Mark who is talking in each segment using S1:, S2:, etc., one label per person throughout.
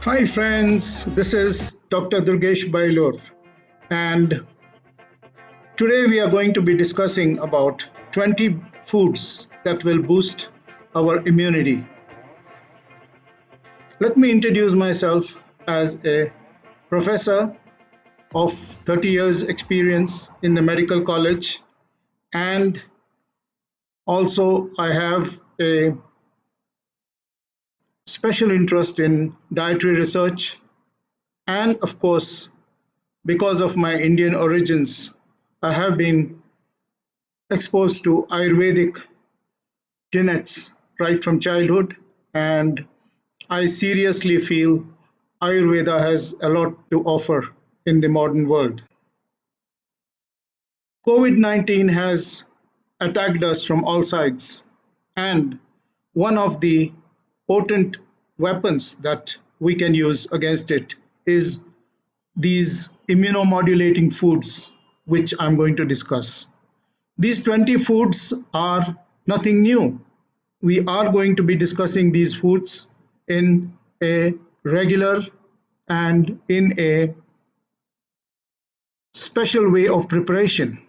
S1: Hi, friends. This is Dr. Durgesh Bailur, and today we are going to be discussing about 20 foods that will boost our immunity. Let me introduce myself as a professor of 30 years experience in the medical college, and also I have a special interest in dietary research, and of course, because of my Indian origins, I have been exposed to Ayurvedic tenets right from childhood, and I seriously feel Ayurveda has a lot to offer in the modern world. COVID 19 has attacked us from all sides, and one of the potent weapons that we can use against it is these immunomodulating foods, which I'm going to discuss. These 20 foods are nothing new. We are going to be discussing these foods in a regular and in a special way of preparation.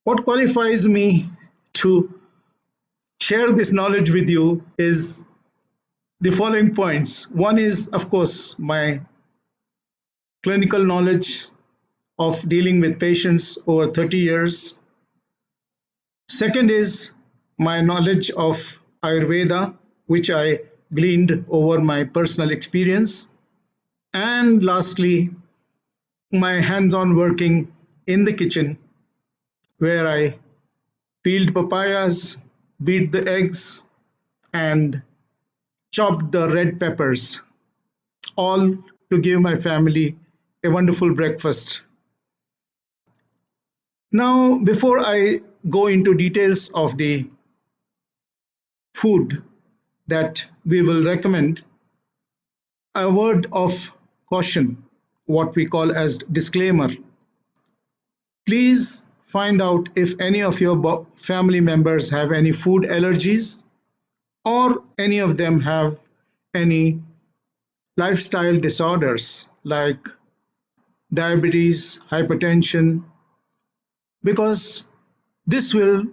S1: What qualifies me to share this knowledge with you is the following points. One is, of course, my clinical knowledge of dealing with patients over 30 years. Second is my knowledge of Ayurveda, which I gleaned over my personal experience. And lastly, my hands on working in the kitchen, where I peeled papayas, beat the eggs, and chopped the red peppers, all to give my family a wonderful breakfast. Now, before I go into details of the food that we will recommend, a word of caution, what we call as disclaimer. Please find out if any of your family members have any food allergies or any of them have any lifestyle disorders like diabetes, hypertension, because this will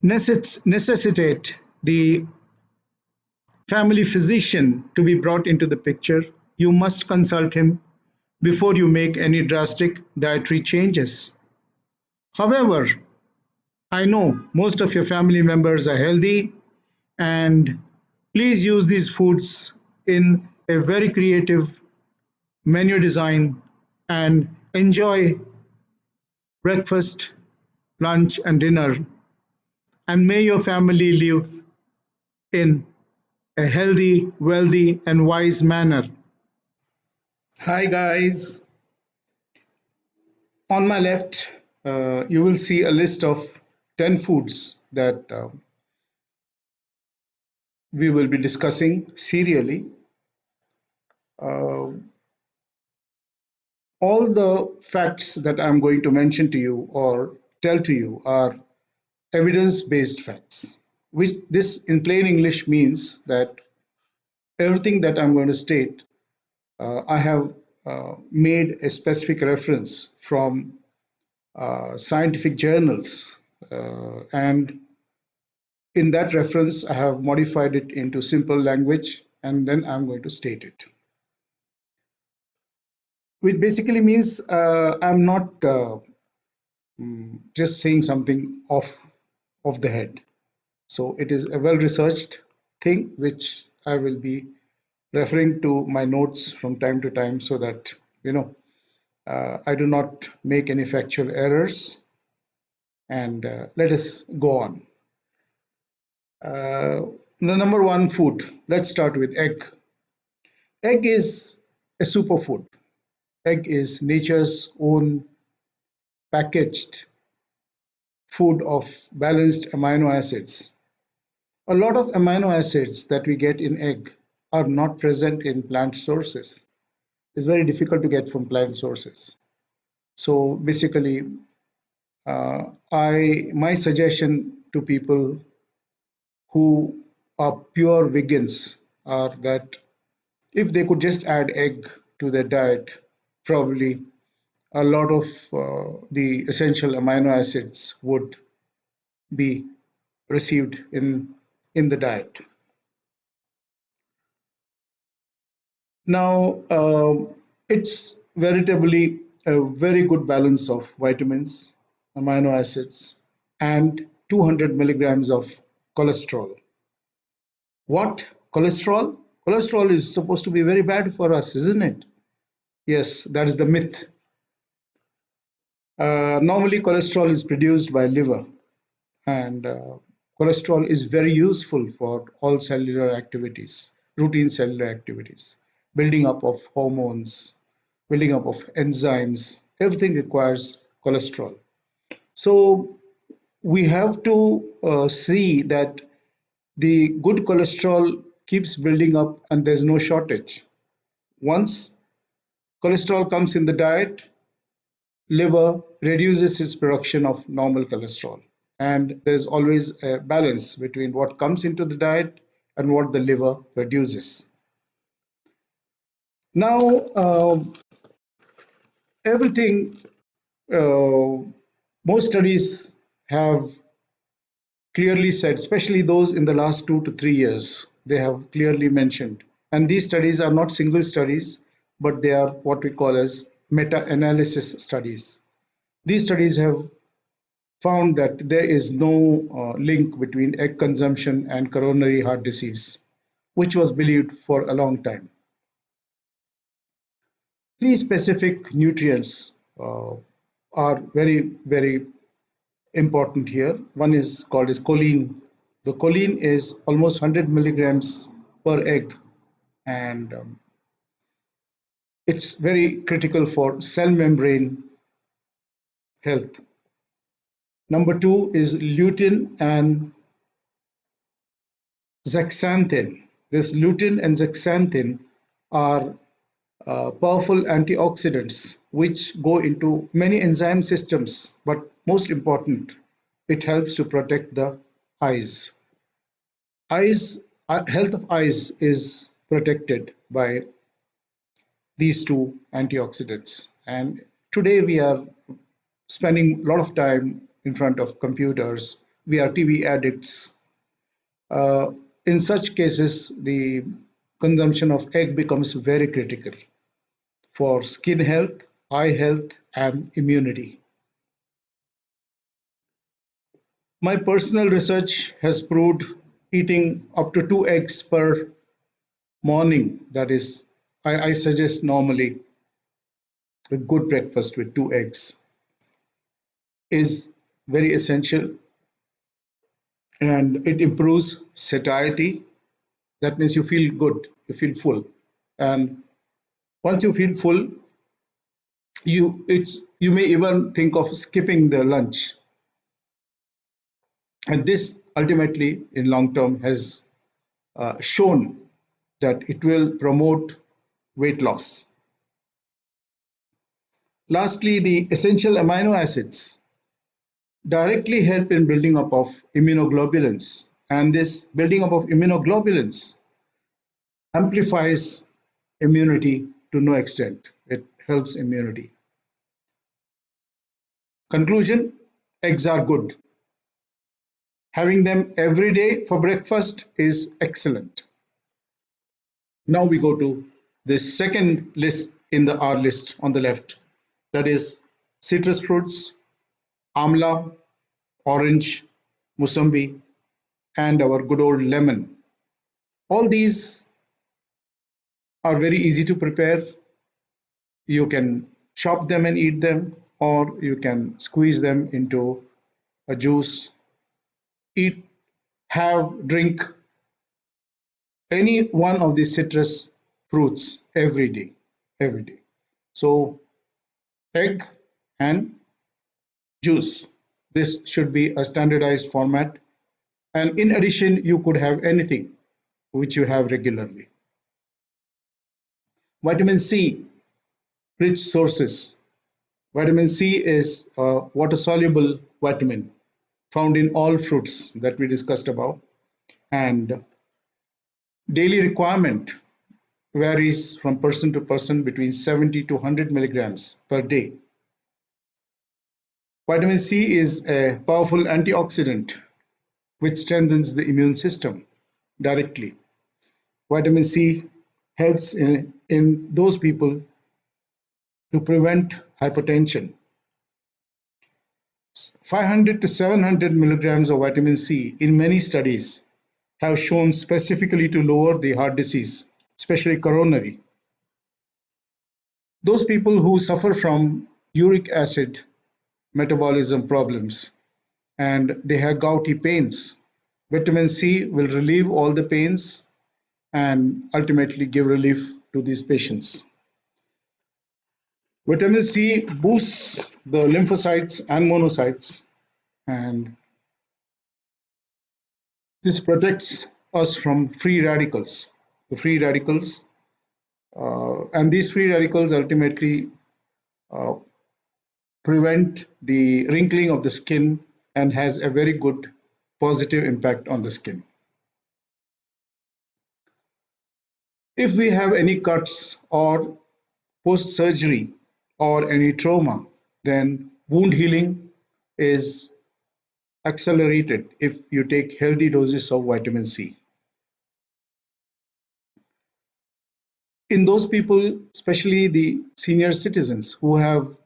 S1: necessitate the family physician to be brought into the picture. You must consult him before you make any drastic dietary changes. However, I know most of your family members are healthy, and please use these foods in a very creative menu design and enjoy breakfast, lunch, and dinner. And may your family live in a healthy, wealthy, and wise manner. Hi, guys. On my left, you will see a list of 10 foods that we will be discussing serially. Uh, all the facts that I'm going to mention to you or tell to you are evidence based facts, which this in plain English means that everything that I'm going to state, I have made a specific reference from scientific journals. And in that reference, I have modified it into simple language, and then I'm going to state it. Which basically means I'm not just saying something off the head. So it is a well-researched thing which I will be referring to my notes from time to time so that I do not make any factual errors. And let us go on. The number one food. Let's start with egg. Egg is a superfood. Egg is nature's own packaged food of balanced amino acids. A lot of amino acids that we get in egg are not present in plant sources. It's very difficult to get from plant sources. So basically, my suggestion to people who are pure vegans are that If they could just add egg to their diet, probably a lot of the essential amino acids would be received in the diet. Now, it's veritably a very good balance of vitamins, amino acids, and 200 milligrams of cholesterol. What? Cholesterol? Cholesterol is supposed to be very bad for us, isn't it? Yes, that is the myth. Normally, cholesterol is produced by liver, and cholesterol is very useful for all cellular activities, routine cellular activities, building up of hormones, building up of enzymes. Everything requires cholesterol. So we have to see that the good cholesterol keeps building up and there's no shortage. Once cholesterol comes in the diet, liver reduces its production of normal cholesterol. And there's always a balance between what comes into the diet and what the liver produces. Now, everything, uh, most studies have clearly said, especially those in the last 2 to 3 years, they have clearly mentioned. And these studies are not single studies, but they are what we call as meta-analysis studies. These studies have found that there is no link between egg consumption and coronary heart disease, which was believed for a long time. Three specific nutrients are very, very important here. One is called as choline. The choline is almost 100 milligrams per egg, and it's very critical for cell membrane health. Number two is lutein and zeaxanthin. This lutein and zeaxanthin are powerful antioxidants which go into many enzyme systems, but most important, it helps to protect the eyes. Eyes, health of eyes is protected by these two antioxidants. And today we are spending a lot of time in front of computers. We are TV addicts. Uh, in such cases, the consumption of egg becomes very critical for skin health, eye health, and immunity. My personal research has proved eating up to 2 eggs per morning, that is, I suggest normally a good breakfast with 2 eggs, is very essential, and it improves satiety. That means you feel good, you feel full. And once you feel full, you may even think of skipping the lunch. And this ultimately, in long term, has shown that it will promote weight loss. Lastly, the essential amino acids directly help in building up of immunoglobulins. And this building up of immunoglobulins amplifies immunity to no extent. It helps immunity. Conclusion, eggs are good. Having them every day for breakfast is excellent. Now we go to the second list in the R list on the left. That is citrus fruits, amla, orange, musambi, and our good old lemon. All these are very easy to prepare. You can chop them and eat them, or you can squeeze them into a juice, eat, have, drink any one of these citrus fruits every day. Every day. So, egg and juice. This should be a standardized format. And in addition, you could have anything which you have regularly. Vitamin C, rich sources. Vitamin C is a water soluble vitamin found in all fruits that we discussed above. And daily requirement, varies from person to person between 70 to 100 milligrams per day. Vitamin C is a powerful antioxidant which strengthens the immune system directly. Vitamin C helps in those people to prevent hypertension. 500 to 700 milligrams of vitamin C in many studies have shown specifically to lower the heart disease, especially coronary. Those people who suffer from uric acid metabolism problems and they have gouty pains, vitamin C will relieve all the pains and ultimately give relief to these patients. Vitamin C boosts the lymphocytes and monocytes, and this protects us from free radicals. The free radicals, and these free radicals ultimately uh, prevent the wrinkling of the skin and has a very good positive impact on the skin. If we have any cuts or post surgery or any trauma, then wound healing is accelerated if you take healthy doses of vitamin C. In those people, especially the senior citizens who have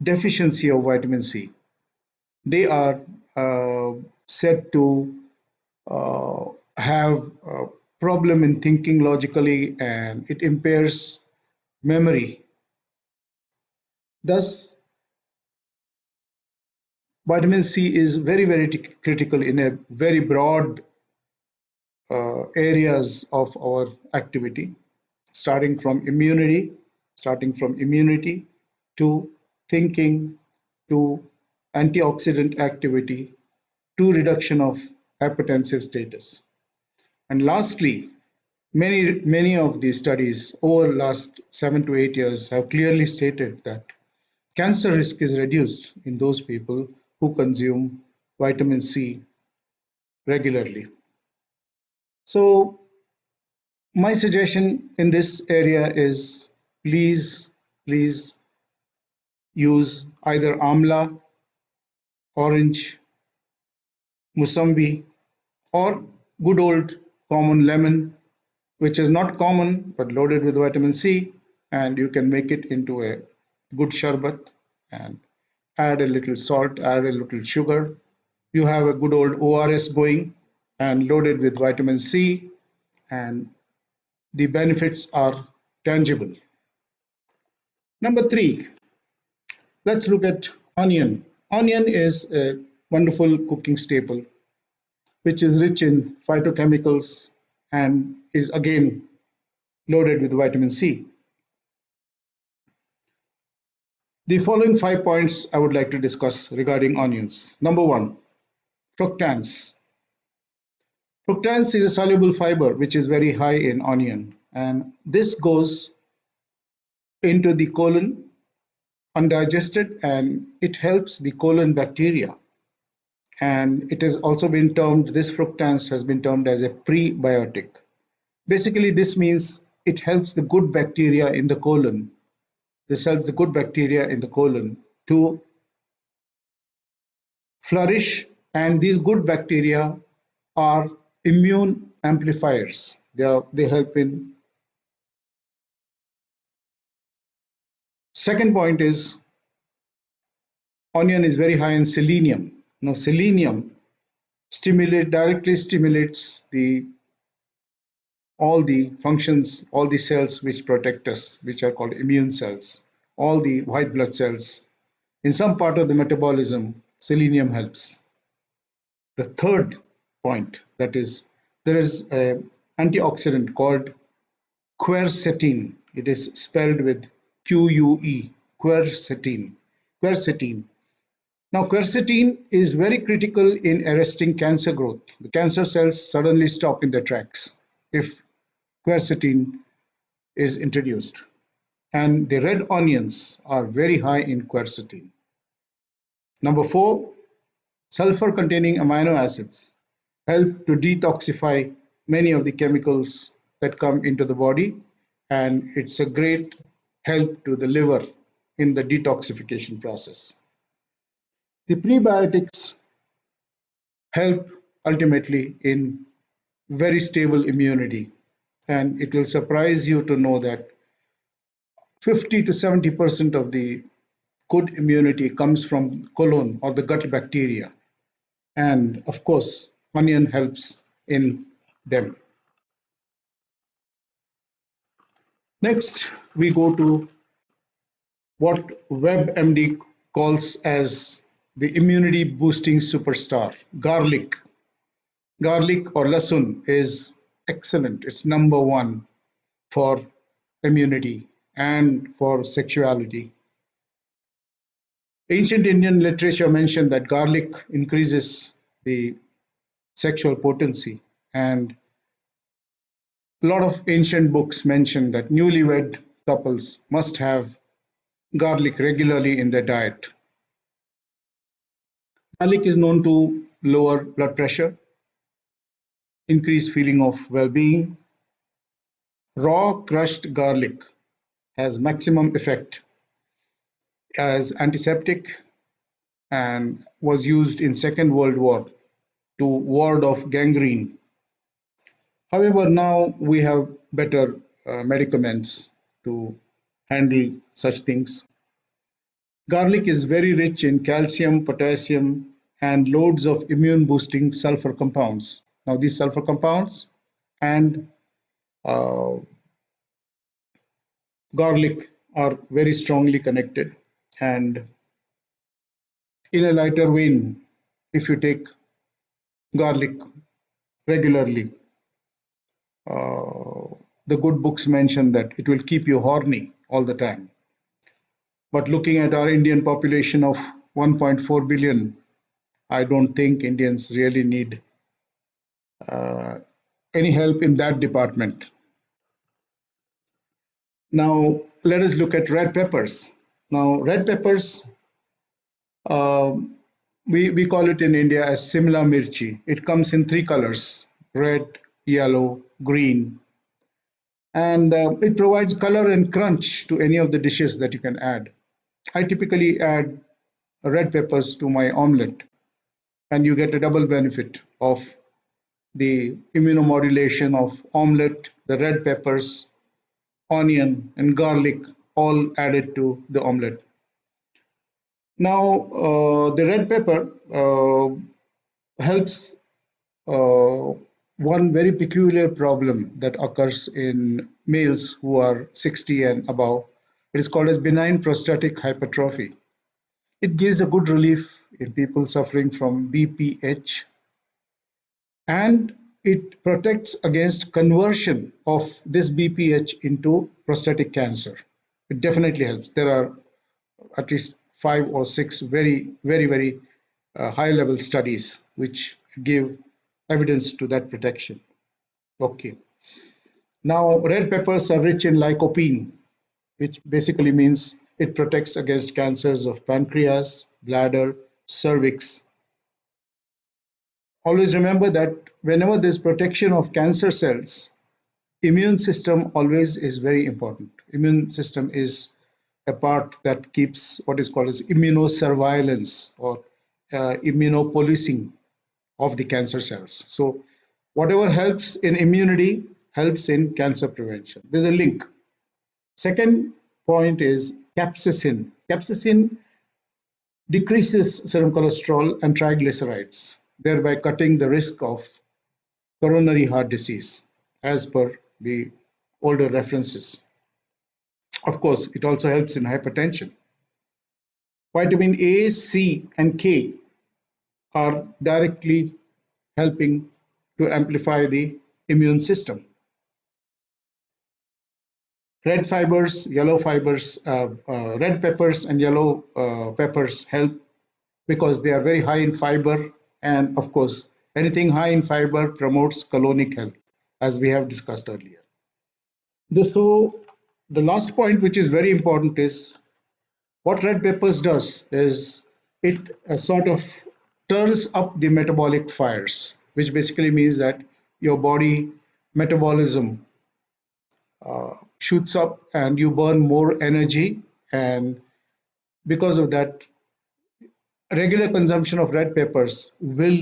S1: deficiency of vitamin C, they are said to uh, have a problem in thinking logically and it impairs memory. Thus, vitamin C is very, very critical in a very broad areas of our activity, starting from immunity, starting from immunity to thinking to antioxidant activity to reduction of hypertensive status. And lastly, many of these studies over the last 7 to 8 years have clearly stated that cancer risk is reduced in those people who consume vitamin C regularly. So my suggestion in this area is please use either amla, orange, musambi, or good old common lemon, which is not common but loaded with vitamin C, and you can make it into a good sharbat and add a little salt, add a little sugar. You have a good old ORS going and loaded with vitamin C, and the benefits are tangible. Number three, let's look at onion. Onion is a wonderful cooking staple which is rich in phytochemicals and is again loaded with vitamin C. The following 5 points I would like to discuss regarding onions. Number one, fructans. Fructans is a soluble fiber which is very high in onion, and this goes into the colon undigested and it helps the colon bacteria. And it has also been termed, this fructans has been termed as a prebiotic. Basically, this means it helps the good bacteria in the colon. This helps the good bacteria in the colon to flourish, and these good bacteria are immune amplifiers. They help in. Second point is onion is very high in selenium. Now, selenium directly stimulates the all the functions, all the cells which protect us, which are called immune cells, all the white blood cells. In some part of the metabolism, selenium helps. The third point, that is, there is an antioxidant called quercetin. It is spelled with QUE, quercetin. Quercetin. Now, quercetin is very critical in arresting cancer growth. The cancer cells suddenly stop in their tracks if quercetin is introduced. And the red onions are very high in quercetin. Number four, sulfur-containing amino acids help to detoxify many of the chemicals that come into the body, and it's a great help to the liver in the detoxification process. The prebiotics help ultimately in very stable immunity. And it will surprise you to know that 50 to 70% of the good immunity comes from colon or the gut bacteria. And of course, onion helps in them. Next, we go to what WebMD calls as the immunity boosting superstar, garlic. Garlic or lasun is excellent. It's number one for immunity and for sexuality. Ancient Indian literature mentioned that garlic increases the sexual potency, and a lot of ancient books mention that newlywed couples must have garlic regularly in their diet. Garlic is known to lower blood pressure, increase feeling of well-being. Raw crushed garlic has maximum effect as antiseptic and was used in Second World War to ward off gangrene. However, now we have better medicaments to handle such things. Garlic is very rich in calcium, potassium, and loads of immune boosting sulfur compounds. Now, these sulfur compounds and uh, garlic are very strongly connected. And in a lighter vein, if you take garlic regularly, uh, the good books mention that it will keep you horny all the time. But looking at our Indian population of 1.4 billion, I don't think Indians really need uh, any help in that department. Now, let us look at red peppers. Now, red peppers, um, we call it in India as Simla mirchi. It comes in three colors: red, yellow, green. And it provides color and crunch to any of the dishes that you can add. I typically add red peppers to my omelette, and you get a double benefit of the immunomodulation of omelette, the red peppers, onion, and garlic all added to the omelette. Now, the red pepper helps uh, one very peculiar problem that occurs in males who are 60 and above. It is called as benign prostatic hypertrophy. It gives a good relief in people suffering from BPH, and it protects against conversion of this BPH into prostatic cancer. It definitely helps. There are at least 5 or 6 very high level studies which give evidence to that protection. Okay. Now, red peppers are rich in lycopene, which basically means it protects against cancers of pancreas, bladder, cervix. Always remember that whenever there's protection of cancer cells, immune system always is very important. Immune system is a part that keeps what is called as immunosurveillance or immunopolicing of the cancer cells. So whatever helps in immunity helps in cancer prevention. There's a link. Second point is capsaicin. Capsaicin decreases serum cholesterol and triglycerides, thereby cutting the risk of coronary heart disease as per the older references. Of course, it also helps in hypertension. Vitamin A, C, and K are directly helping to amplify the immune system. Red fibers, yellow fibers, red peppers and yellow peppers help because they are very high in fiber. And of course, anything high in fiber promotes colonic health, as we have discussed earlier. So the last point, which is very important, is what red peppers does is it sort of turns up the metabolic fires, which basically means that your body metabolism shoots up and you burn more energy. And because of that, regular consumption of red peppers will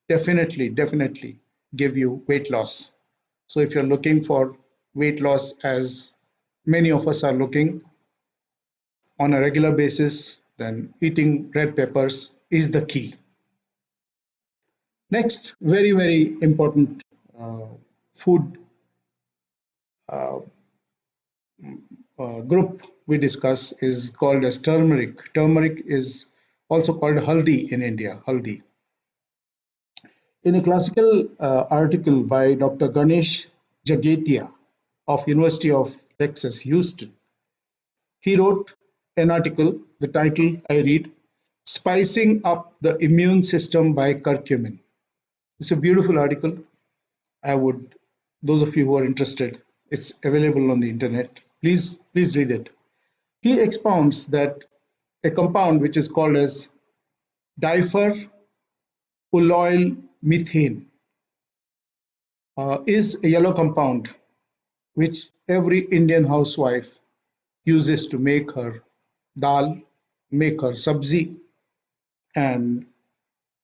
S1: definitely give you weight loss. So if you're looking for weight loss, as many of us are looking on a regular basis, then eating red peppers is the key. Next, very important uh, food uh, group we discuss is called as turmeric. Turmeric is also called haldi in India. Haldi. In a classical article by Dr. Ganesh Jagatia of University of Texas, Houston, he wrote an article. The title I read: "Spicing Up the Immune System by Curcumin." It's a beautiful article. I would, those of you who are interested, it's available on the internet. Please read it. He expounds that a compound which is called as difer methane is a yellow compound which every Indian housewife uses to make her dal, make her sabzi, and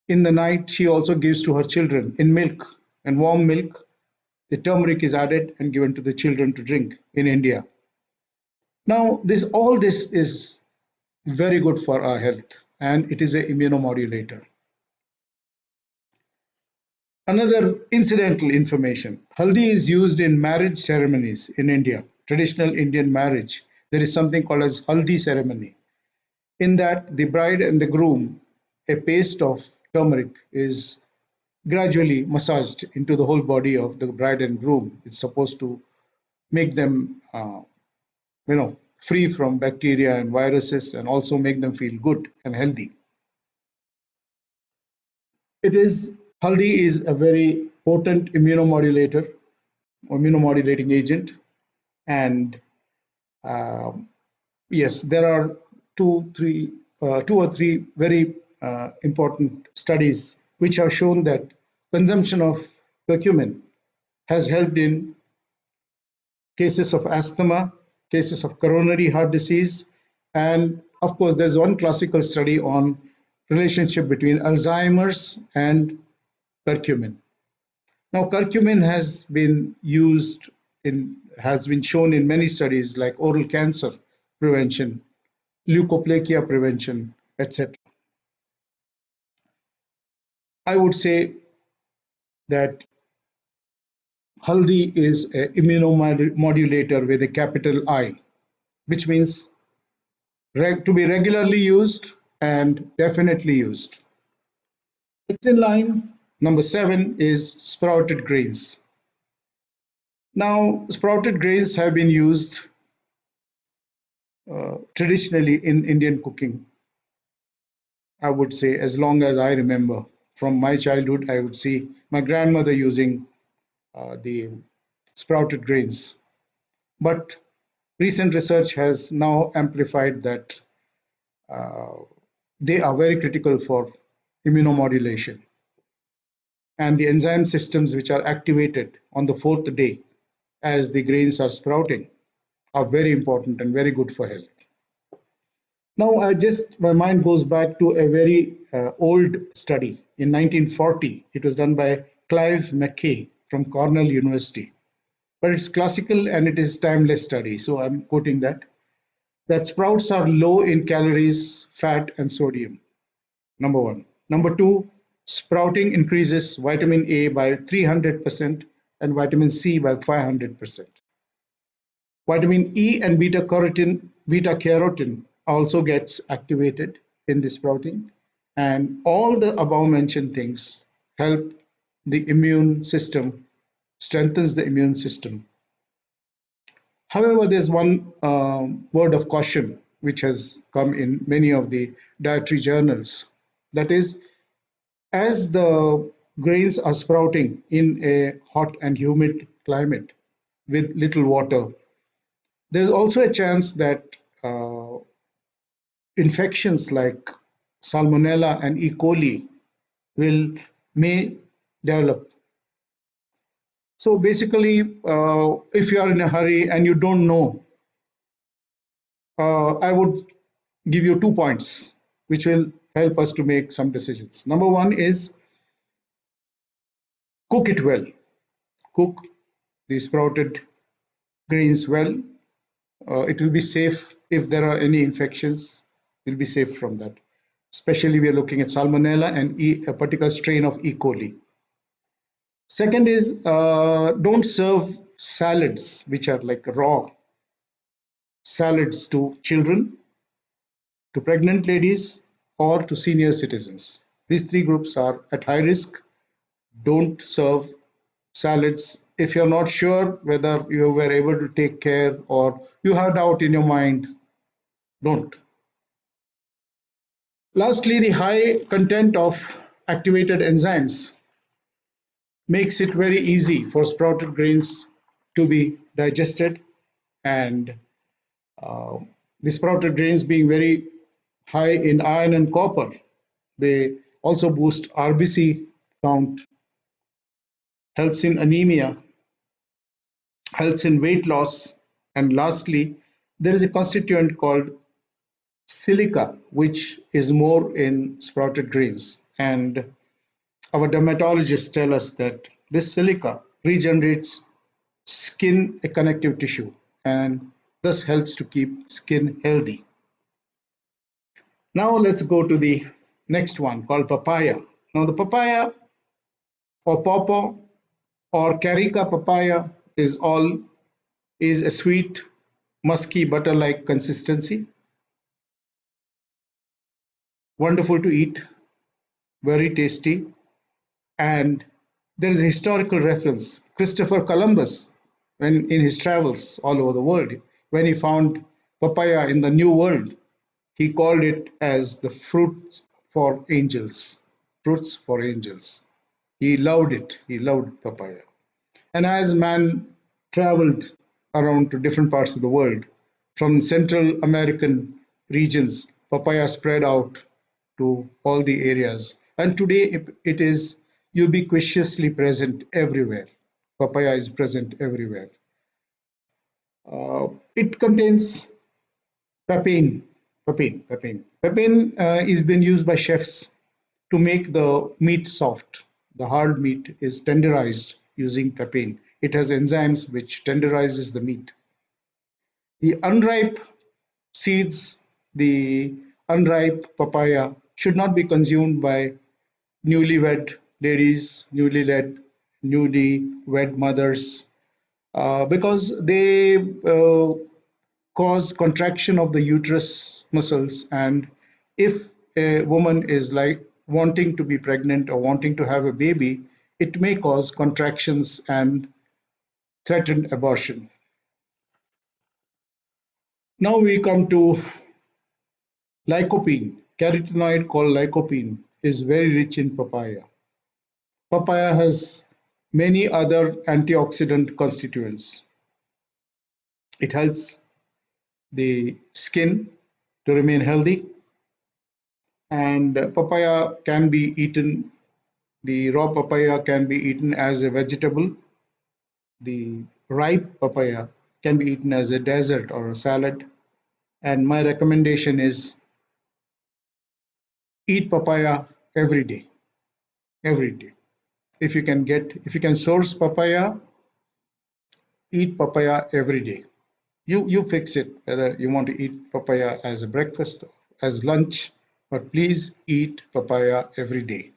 S1: in the night she also gives to her children in milk and warm milk. The turmeric is added and given to the children to drink in India. Now, all this is very good for our health, and it is an immunomodulator. Another incidental information: haldi is used in marriage ceremonies in India, traditional Indian marriage. There is something called as haldi ceremony. In that, the bride and the groom, a paste of turmeric is gradually massaged into the whole body of the bride and groom. It's supposed to make them, free from bacteria and viruses, and also make them feel good and healthy. It is Haldi is a very potent immunomodulator, immunomodulating agent, and um, yes, there are two or three very important studies which have shown that consumption of curcumin has helped in cases of asthma, cases of coronary heart disease, and of course, there's one classical study on relationship between Alzheimer's and curcumin. Now, curcumin has been shown in many studies like oral cancer prevention, leukoplekia prevention, etc. I would say that haldi is an immunomodulator with a capital I, which means to be regularly used and definitely used. Next in line, number 7 is sprouted grains. Now, sprouted grains have been used traditionally in Indian cooking. I would say, as long as I remember, from my childhood, I would see my grandmother using the sprouted grains. But recent research has now amplified that uh, they are very critical for immunomodulation. And the enzyme systems which are activated on the fourth day as the grains are sprouting are very important and very good for health. Now, my mind goes back to a very old study in 1940. It was done by Clive McKay from Cornell University. But it's classical and it is timeless study. So I'm quoting that sprouts are low in calories, fat, and sodium. Number one. Number two, sprouting increases vitamin A by 300% and vitamin C by 500%. Vitamin E and beta carotene also gets activated in the sprouting, and all the above mentioned things help the immune system, strengthens the immune system. However, there's one word of caution which has come in many of the dietary journals. That is, as the grains are sprouting in a hot and humid climate with little water, there's also a chance that infections like salmonella and E. coli will may develop. So basically, if you are in a hurry and you don't know, I would give you 2 points which will help us to make some decisions. Number one is cook it well. Cook the sprouted grains well. It will be safe if there are any infections. We'll be safe from that. Especially we are looking at salmonella and a particular strain of E. coli. Second is don't serve salads which are like raw salads to children, to pregnant ladies, or to senior citizens. These three groups are at high risk. Don't serve salads if you're not sure whether you were able to take care or you have doubt in your mind. Don't. Lastly, the high content of activated enzymes makes it very easy for sprouted grains to be digested, and uh, the sprouted grains being very high in iron and copper, they also boost RBC count, helps in anemia, helps in weight loss, and lastly, there is a constituent called silica, which is more in sprouted grains. And our dermatologists tell us that this silica regenerates skin connective tissue and thus helps to keep skin healthy. Now let's go to the next one called papaya. Now the papaya or pawpaw or carica papaya is a sweet, musky, butter-like consistency, wonderful to eat, very tasty, and there is a historical reference. Christopher Columbus, when in his travels all over the world, when he found papaya in the New World, he called it as the fruits for angels. Fruits for angels. He loved it. He loved papaya. And as man traveled around to different parts of the world, from Central American regions, papaya spread out to all the areas. And today it is ubiquitously present everywhere. Papaya is present everywhere. It contains papain. Papain is been used by chefs to make the meat soft. The hard meat is tenderized using papain. It has enzymes which tenderizes the meat. The unripe seeds, the unripe papaya should not be consumed by newlywed ladies, newlywed mothers, because they cause contraction of the uterus muscles. And if a woman is like wanting to be pregnant or wanting to have a baby, it may cause contractions and threaten abortion. Now we come to lycopene. Carotenoid called lycopene is very rich in papaya. Papaya has many other antioxidant constituents. It helps the skin to remain healthy, and papaya can be eaten. The raw papaya can be eaten as a vegetable. The ripe papaya can be eaten as a dessert or a salad. And my recommendation is eat papaya every day, every day. If you can source papaya, eat papaya every day. You fix it whether you want to eat papaya as a breakfast, as lunch, but please eat papaya every day.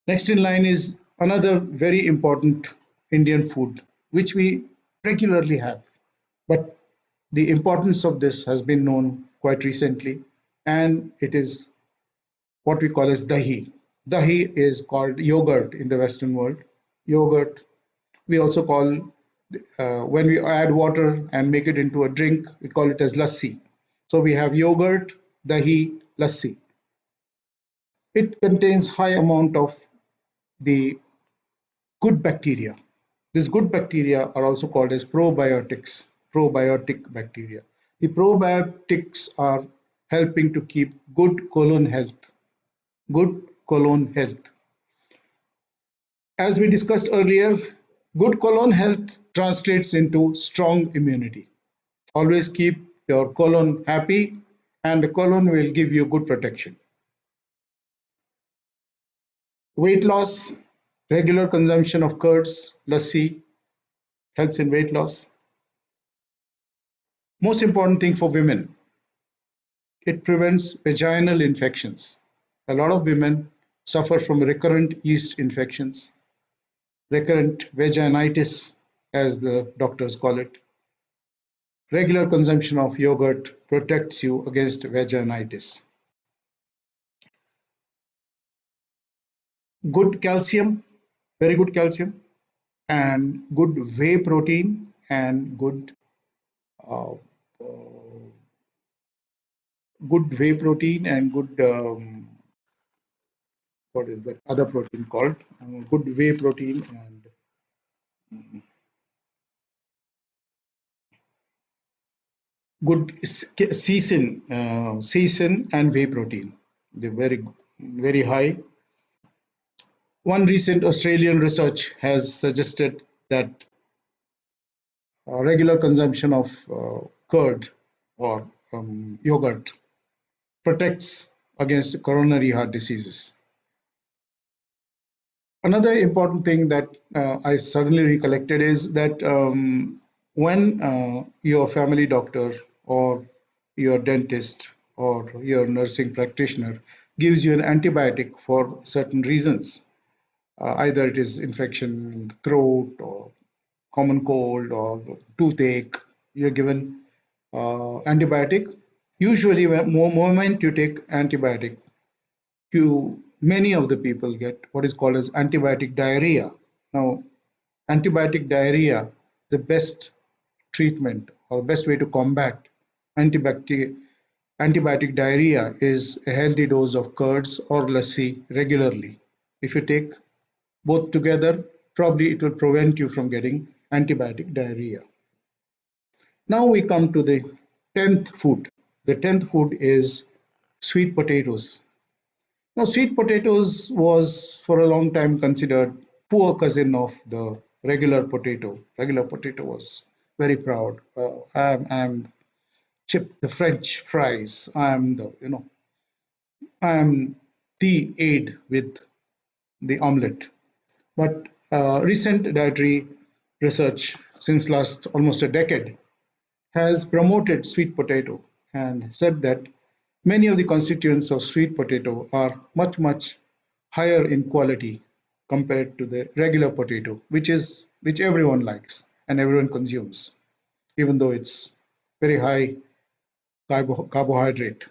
S1: Next in line is another very important Indian food, which we regularly have. But the importance of this has been known quite recently, and it is what we call as dahi. Dahi is called yogurt in the Western world. Yogurt, we also call, when we add water and make it into a drink, we call it as lassi. So we have yogurt, dahi, lassi. It contains high amount of the good bacteria. These good bacteria are also called as probiotics, probiotic bacteria. The probiotics are helping to keep good colon health, good colon health. As we discussed earlier, good colon health translates into strong immunity. Always keep your colon happy, and the colon will give you good protection. Weight loss, regular consumption of curds, lassi helps in weight loss. Most important thing for women, it prevents vaginal infections. A lot of women suffer from recurrent yeast infections, recurrent vaginitis, as the doctors call it. Regular consumption of yogurt protects you against vaginitis. Good calcium, very good calcium, and good whey protein, and uh, good whey protein, and good what is that other protein called? Good whey protein and good casein and whey protein. They're very high. One recent Australian research has suggested that regular consumption of curd or yogurt protects against coronary heart diseases. Another important thing that I suddenly recollected is that when your family doctor or your dentist or your nursing practitioner gives you an antibiotic for certain reasons, either it is infection in the throat or common cold or toothache, you're given antibiotic. Usually, when moment you take antibiotic, you many of the people get what is called as antibiotic diarrhea. Now, antibiotic diarrhea, the best treatment or best way to combat antibiotic antibiotic diarrhea is a healthy dose of curds or lassi regularly. If you take both together, probably it will prevent you from getting antibiotic diarrhea. Now we come to the 10th food. The 10th food is sweet potatoes. Now, sweet potatoes was for a long time considered poor cousin of the regular potato. Regular potato was very proud. I'm chip the French fries. I'm the aid with the omelette. But recent dietary research since last almost a decade has promoted sweet potato and said that many of the constituents of sweet potato are much higher in quality compared to the regular potato, which everyone likes and everyone consumes, even though it's very high carbohydrate.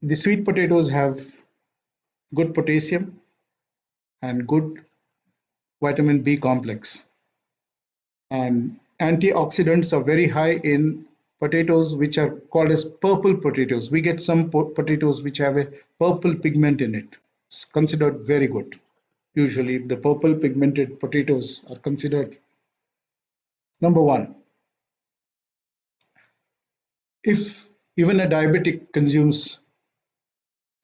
S1: The sweet potatoes have good potassium and good vitamin B complex, and antioxidants are very high in potatoes which are called as purple potatoes. We get some potatoes which have a purple pigment in it. It's considered very good. Usually the purple pigmented potatoes are considered number one. If even a diabetic consumes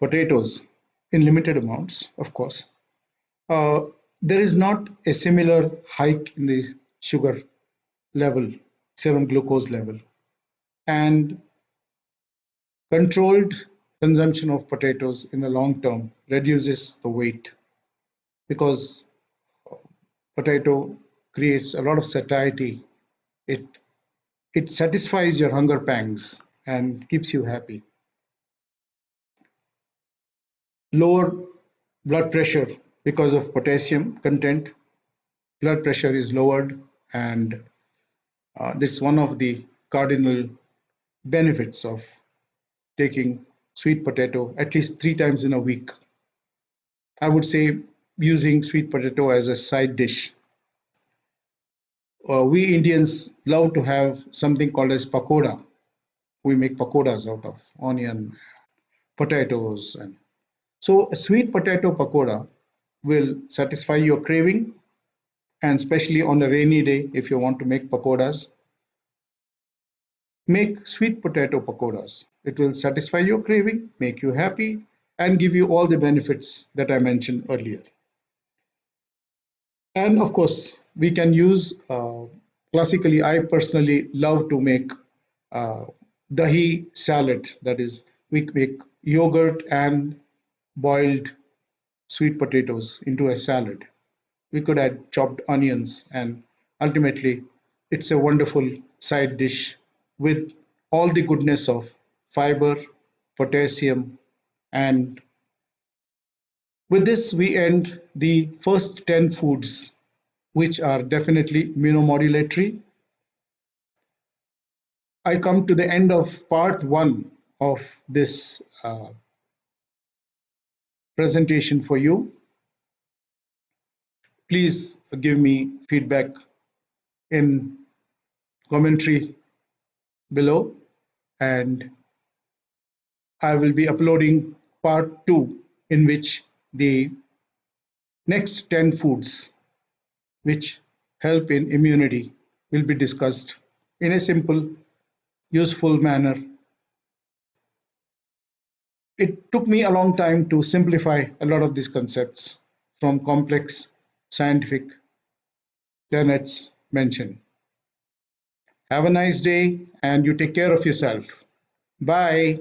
S1: potatoes in limited amounts, of course, uh, there is not a similar hike in the sugar level, serum glucose level, and controlled consumption of potatoes in the long term reduces the weight, because potato creates a lot of satiety. It it satisfies your hunger pangs and keeps you happy. Lower blood pressure because of potassium content. Blood pressure is lowered, and this is one of the cardinal benefits of taking sweet potato at least 3 times in a week. I would say using sweet potato as a side dish. We Indians love to have something called as pakoda. We make pakodas out of onion, potatoes, and so a sweet potato pakoda will satisfy your craving, and especially on a rainy day, if you want to make pakodas, make sweet potato pakodas. It will satisfy your craving, make you happy, and give you all the benefits that I mentioned earlier. And of course, we can use classically, I personally love to make uh, dahi salad. That is, we make yogurt and boiled sweet potatoes into a salad. We could add chopped onions, and ultimately, it's a wonderful side dish with all the goodness of fiber, potassium, and with this, we end the first 10 foods, which are definitely immunomodulatory. I come to the end of part one of this presentation for you. Please give me feedback in commentary below, and I will be uploading part two, in which the next 10 foods which help in immunity will be discussed in a simple, useful manner. It took me a long time to simplify a lot of these concepts from complex scientific tenets mentioned. Have a nice day and you take care of yourself. Bye.